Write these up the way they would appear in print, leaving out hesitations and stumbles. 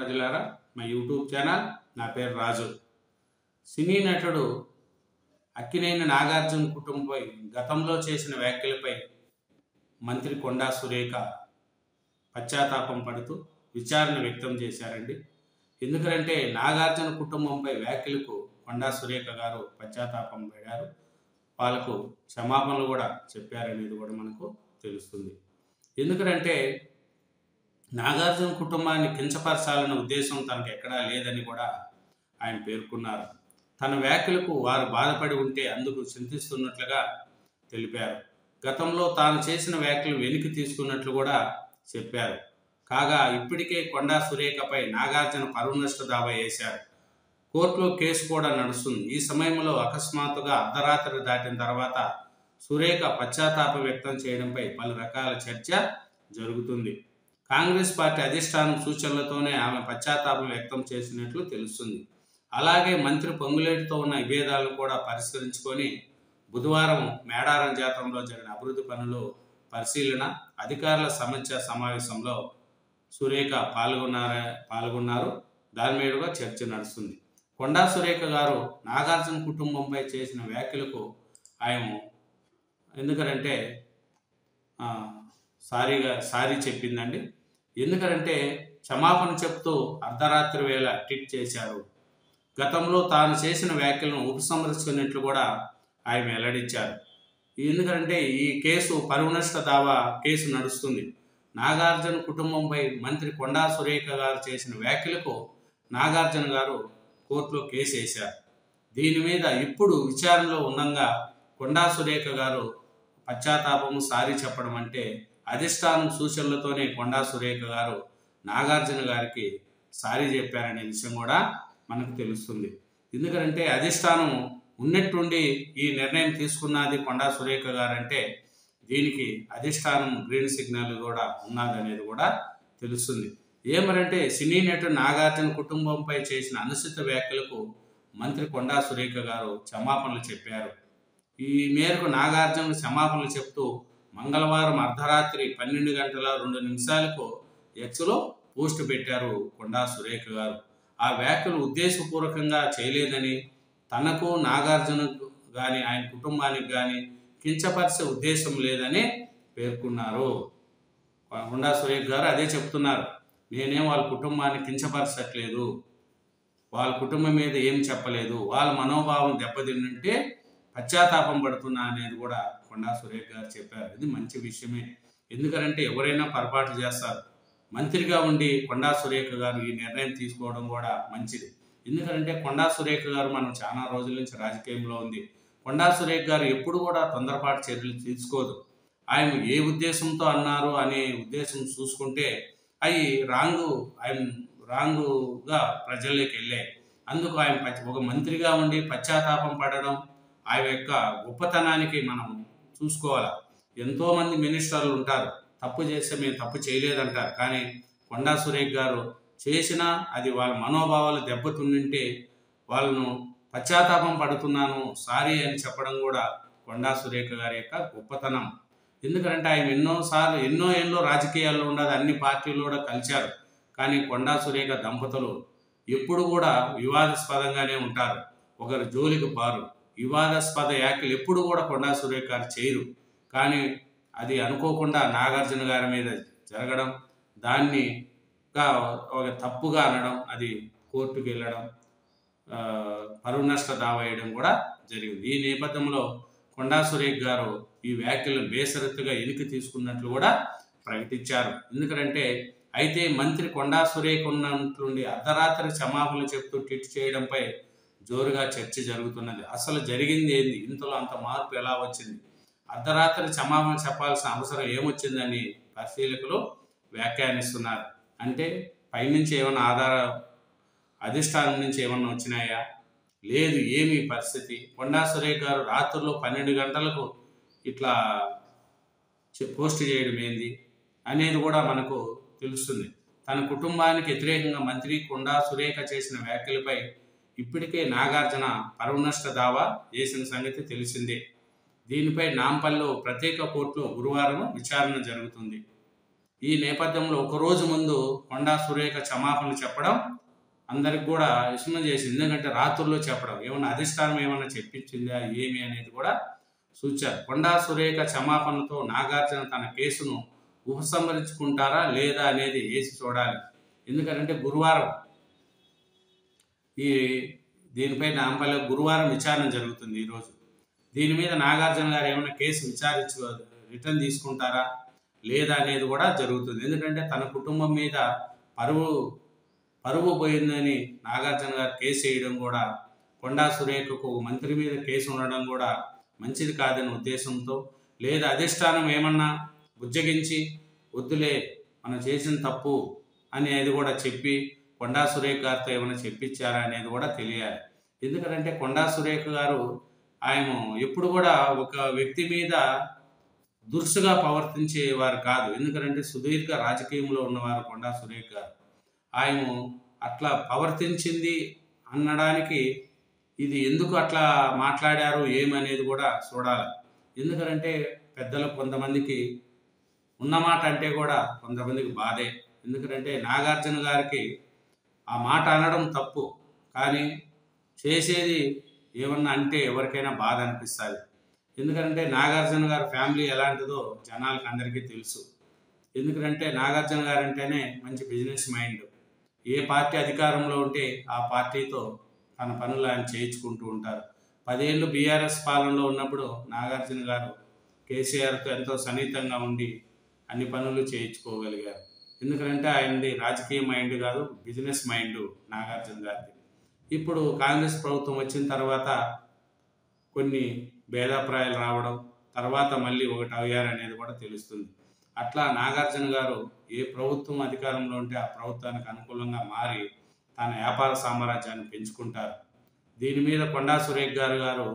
ప్రజలారా, మా YouTube channel. నా పేరు రాజు. సినీ నటుడు అక్కినేని నాగార్జున కుటుంబంపై గతంలో చేసిన వ్యాఖ్యలపై మంత్రి కొండా సురేఖ పశ్చాత్తాపం పడుతూ విచారణ వ్యక్తం చేశారండి. ఎందుకంటే నాగార్జున కుటుంబంపై వ్యాఖ్యలకు కొండా సురేఖ గారు పశ్చాత్తాపం పడారు. వాళ్ళకు క్షమాపణలు కూడా చెప్పారనేది కూడా మనకు తెలుస్తుంది. ఎందుకంటే నాగార్జున కుటుంబాన్ని కించపరచాలన్న ఉద్దేశం తనకు ఎక్కడా లేదని కూడా ఆయన పేర్కొన్నారు. తన వ్యాఖ్యలకు వారు బాధపడి ఉంటే అందుకు చింతిస్తున్నట్లుగా తెలిపారు. గతంలో తాను చేసిన వ్యాఖ్యలు వెనక్కి తీసుకున్నట్లు కూడా చెప్పారు. కాగా ఇప్పటికే కొండా సురేఖపై నాగార్జున పరువు నష్ట దావా వేశారు. కోర్టులో కేసు కూడా నడుస్తుంది. ఈ సమయంలో అకస్మాత్తుగా అర్ధరాత్రి దాటిన తర్వాత సురేఖ పశ్చాత్తాపం వ్యక్తం చేయడంపై పలు రకాల చర్చ జరుగుతుంది. కాంగ్రెస్ పార్టీ అధిష్టానం సూచనలతోనే ఆమె పశ్చాత్తాపం వ్యక్తం చేసినట్లు తెలుస్తుంది. అలాగే మంత్రి పొంగులేటితో ఉన్న విభేదాలను కూడా పరిష్కరించుకొని బుధవారం మేడారం జాతరలో జరిగిన అభివృద్ధి పనులు పరిశీలన అధికారుల సమీక్ష సమావేశంలో సురేఖ పాల్గొన్నారు. దాని మీదుగా చర్చ నడుస్తుంది. కొండా సురేఖ గారు నాగార్జున కుటుంబంపై చేసిన వ్యాఖ్యలకు ఆయన ఎందుకంటే సారీ చెప్పిందండి. ఎందుకంటే క్షమాపణ చెప్తూ అర్ధరాత్రి వేళ ట్వీట్ చేశారు. గతంలో తాను చేసిన వ్యాఖ్యలను ఉపసంహరించుకున్నట్లు కూడా ఆయన వెల్లడించారు. ఎందుకంటే ఈ కేసు పరువు నష్ట దావా కేసు నడుస్తుంది. నాగార్జున కుటుంబంపై మంత్రి కొండా సురేఖ గారు చేసిన వ్యాఖ్యలకు నాగార్జున గారు కోర్టులో కేసు వేశారు. దీని మీద ఇప్పుడు విచారణలో ఉండగా కొండా సురేఖ గారు పశ్చాత్తాపము సారీ చెప్పడం అంటే అధిష్టానం సూచనలతోనే కొండా సురేఖ గారు నాగార్జున గారికి సారీ చెప్పారనే విషయం కూడా మనకు తెలుస్తుంది. ఎందుకంటే అధిష్టానం ఉన్నట్టుండి ఈ నిర్ణయం తీసుకున్నది కొండా సురేఖ గారు అంటే దీనికి అధిష్టానం గ్రీన్ సిగ్నల్ కూడా ఉన్నదనేది కూడా తెలుస్తుంది. ఏమనంటే సినీ నటుడు నాగార్జున కుటుంబంపై చేసిన అనుచిత వ్యాఖ్యలకు మంత్రి కొండా సురేఖ గారు క్షమాపణలు చెప్పారు. ఈ మేరకు నాగార్జున క్షమాపణలు చెప్తూ మంగళవారం అర్ధరాత్రి 12:02 ఎక్స్లో పోస్ట్ పెట్టారు కొండా సురేఖ గారు. ఆ వ్యాఖ్యలు ఉద్దేశపూర్వకంగా చేయలేదని, తనకు నాగార్జునకు కానీ ఆయన కుటుంబానికి కానీ కించపరిచే ఉద్దేశం లేదని పేర్కొన్నారు. కొండా సురేఖ గారు అదే చెప్తున్నారు. నేనేం వాళ్ళ కుటుంబాన్ని కించపరచట్లేదు, వాళ్ళ కుటుంబం మీద ఏం చెప్పలేదు, వాళ్ళ మనోభావం దెబ్బతింటే పశ్చాత్తాపం పడుతున్నా అనేది కూడా కొండా సురేఖ గారు చెప్పారు. ఇది మంచి విషయమే. ఎందుకంటే ఎవరైనా పొరపాటు చేస్తారు. మంత్రిగా ఉండి కొండా సురేఖ గారు ఈ నిర్ణయం తీసుకోవడం కూడా మంచిది. ఎందుకంటే కొండా సురేఖ గారు మనం చాలా రోజుల నుంచి రాజకీయంలో ఉంది. కొండా సురేఖ గారు ఎప్పుడు కూడా తొందరపాటు చర్యలు తీసుకోదు. ఆయన ఏ ఉద్దేశంతో అన్నారు అనే ఉద్దేశం చూసుకుంటే అవి రాంగుగా ప్రజల్లోకి వెళ్ళాయి. అందుకు ఆయన ఒక మంత్రిగా ఉండి పశ్చాత్తాపం పడడం ఆయన యొక్క గొప్పతనానికి మనం చూసుకోవాలి. ఎంతోమంది మినిస్టర్లు ఉంటారు, తప్పు చేస్తే మేము తప్పు చేయలేదంటారు. కానీ కొండా సురేఖ గారు చేసినా అది వాళ్ళ మనోభావాలు దెబ్బతింటే వాళ్ళను పశ్చాత్తాపం పడుతున్నాను సారీ అని చెప్పడం కూడా కొండా సురేఖ గారి యొక్క గొప్పతనం. ఎందుకంటే ఆయన ఎన్నో ఏళ్ళు రాజకీయాల్లో ఉండదు, అన్ని పార్టీలు కూడా కలిశారు. కానీ కొండా సురేఖ దంపతులు ఎప్పుడు కూడా వివాదాస్పదంగానే ఉంటారు. ఒకరు జోలికి బారు. వివాదాస్పద వ్యాఖ్యలు ఎప్పుడు కూడా కొండా సురేఖ గారు చేయరు. కానీ అది అనుకోకుండా నాగార్జున గారి మీద జరగడం, దాన్ని ఒక తప్పుగా అనడం, అది కోర్టుకు వెళ్ళడం, పరువు నష్ట దావా వేయడం కూడా జరిగింది. ఈ నేపథ్యంలో కొండా సురేఖ గారు ఈ వ్యాఖ్యలను బేషరతుగా వెనక్కి తీసుకున్నట్లు కూడా ప్రకటించారు. ఎందుకంటే అయితే మంత్రి కొండా సురేఖ ఉన్నట్లుండి అర్ధరాత్రి క్షమాపణలు చెప్తూ ట్వీట్ చేయడంపై జోరుగా చర్చ జరుగుతున్నది. అసలు జరిగింది ఏంది, ఇంతలో అంత మార్పు ఎలా వచ్చింది, అర్ధరాత్రి క్షమాపణ చెప్పాల్సిన అవసరం ఏమొచ్చిందని పరిశీలకులు వ్యాఖ్యానిస్తున్నారు. అంటే పైనుంచి ఏమైనా అధిష్టానం నుంచి ఏమన్నా వచ్చినాయా, లేదు ఏమి పరిస్థితి, కొండా సురేఖ గారు రాత్రుల్లో 12 గంటలకు ఇట్లా పోస్ట్ చేయడం ఏంది అనేది కూడా మనకు తెలుస్తుంది. తన కుటుంబానికి వ్యతిరేకంగా మంత్రి కొండా సురేఖ చేసిన వ్యాఖ్యలపై ఇప్పటికే నాగార్జున పరువు నష్ట దావా చేసిన సంగతి తెలిసిందే. దీనిపై నాంపల్లిలో ప్రత్యేక కోర్టులో గురువారం విచారణ జరుగుతుంది. ఈ నేపథ్యంలో ఒకరోజు ముందు కొండా సురేఖ క్షమాపణ చెప్పడం అందరికి కూడా విషమం చేసింది. ఎందుకంటే రాత్రుల్లో చెప్పడం ఏమన్నా అధిష్టానం ఏమన్నా చెప్పించిందా ఏమి అనేది కూడా సూచారు. కొండా సురేఖ క్షమాపణతో నాగార్జున తన కేసును ఉపసంహరించుకుంటారా లేదా అనేది వేసి చూడాలి. ఎందుకంటే గురువారం దీనిపై నాంపల్లి గురువారం విచారణ జరుగుతుంది. ఈరోజు దీని మీద నాగార్జున గారు ఏమైనా కేసు రిటర్న్ తీసుకుంటారా లేదా అనేది కూడా జరుగుతుంది. ఎందుకంటే తన కుటుంబం మీద పరువు పోయిందని నాగార్జున గారు కేసు వేయడం కూడా, కొండా సురేఖకు మంత్రి మీద కేసు ఉండడం కూడా మంచిది కాదనే ఉద్దేశంతో, లేదా అధిష్టానం ఏమన్నా బుజ్జగించి వద్దులే మనం చేసిన తప్పు అనేది కూడా చెప్పి కొండా సురేఖ గారితో ఏమైనా చెప్పించారా అనేది కూడా తెలియాలి. ఎందుకంటే కొండా సురేఖ గారు ఆయన ఎప్పుడు కూడా ఒక వ్యక్తి మీద దురుసుగా ప్రవర్తించేవారు కాదు. ఎందుకంటే సుదీర్ఘ రాజకీయంలో ఉన్నవారు కొండా సురేఖ గారు. ఆయన అట్లా ప్రవర్తించింది అనడానికి ఇది ఎందుకు అట్లా మాట్లాడారు ఏమనేది కూడా చూడాలి. ఎందుకంటే పెద్దలు కొంతమందికి ఉన్నమాట అంటే కూడా కొంతమందికి బాధే. ఎందుకంటే నాగార్జున గారికి ఆ మాట అనడం తప్పు, కానీ చేసేది ఏమన్నా అంటే ఎవరికైనా బాధ అనిపిస్తుంది. ఎందుకంటే నాగార్జున గారి ఫ్యామిలీ ఎలాంటిదో జనాలకు అందరికీ తెలుసు. ఎందుకంటే నాగార్జున గారు అంటేనే మంచి బిజినెస్ మైండ్. ఏ పార్టీ అధికారంలో ఉంటే ఆ పార్టీతో తన పనులు ఆయన చేయించుకుంటూ ఉంటారు. 10 ఏళ్ళు బీఆర్ఎస్ పాలనలో ఉన్నప్పుడు నాగార్జున గారు కేసీఆర్తో ఎంతో సన్నిహితంగా ఉండి అన్ని పనులు చేయించుకోగలిగారు. ఎందుకంటే ఆయనది రాజకీయ మైండ్ కాదు, బిజినెస్ మైండ్ నాగార్జున గారిది. ఇప్పుడు కాంగ్రెస్ ప్రభుత్వం వచ్చిన తర్వాత కొన్ని భేదాభిప్రాయాలు రావడం, తర్వాత మళ్ళీ ఒకటి అయ్యారు అనేది కూడా తెలుస్తుంది. అట్లా నాగార్జున గారు ఏ ప్రభుత్వం అధికారంలో ఉంటే ఆ ప్రభుత్వానికి అనుకూలంగా మారి తన వ్యాపార సామ్రాజ్యాన్ని పెంచుకుంటారు. దీని మీద కొండా సురేఖ గారు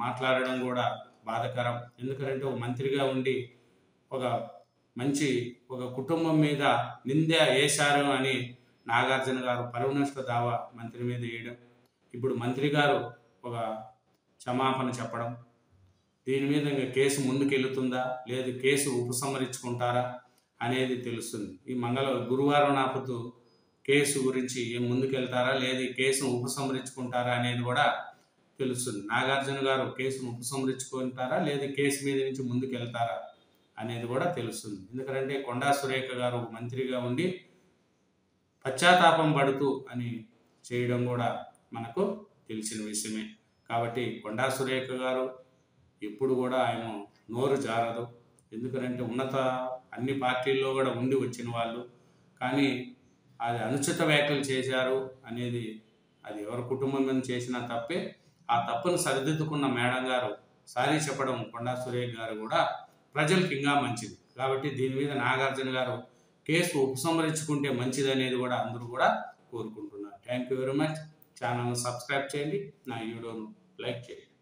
మాట్లాడడం కూడా బాధాకరం. ఎందుకంటే ఒక మంత్రిగా ఉండి ఒక కుటుంబం మీద నింద వేశారు అని నాగార్జున గారు పరువు నష్ట దావా మంత్రి మీద వేయడం, ఇప్పుడు మంత్రి గారు ఒక క్షమాపణ చెప్పడం, దీని మీద ఇంకా కేసు ముందుకెళ్తుందా లేదు కేసు ఉపసంహరించుకుంటారా అనేది తెలుస్తుంది. ఈ గురువారం నాపుతూ కేసు గురించి ఏం ముందుకెళ్తారా లేదు కేసును ఉపసంహరించుకుంటారా అనేది కూడా తెలుస్తుంది. నాగార్జున గారు కేసును ఉపసంహరించుకుంటారా లేదు కేసు మీద నుంచి ముందుకెళ్తారా అనేది కూడా తెలుస్తుంది. ఎందుకంటే కొండా సురేఖ గారు మంత్రిగా ఉండి పశ్చాత్తాపం పడుతూ అని చేయడం కూడా మనకు తెలిసిన విషయమే. కాబట్టి కొండా సురేఖ గారు ఎప్పుడు కూడా ఆయన నోరు జారదు. ఎందుకంటే అన్ని పార్టీల్లో కూడా ఉండి వచ్చిన వాళ్ళు, కానీ అది అనుచిత వ్యాఖ్యలు చేశారు అనేది అది ఎవరి కుటుంబం మీద చేసినా తప్పే. ఆ తప్పును సరిదిద్దుకున్న మేడం గారు సారీ చెప్పడం కొండా సురేఖ గారు కూడా ప్రజలకు ఇంకా మంచిది. కాబట్టి దీని మీద నాగార్జున గారు కేసు ఉపసంహరించుకుంటే మంచిది అనేది కూడా అందరూ కూడా కోరుకుంటున్నారు. Thank you very much. ఛానల్ను సబ్స్క్రైబ్ చేయండి, నా వీడియోను లైక్ చేయండి.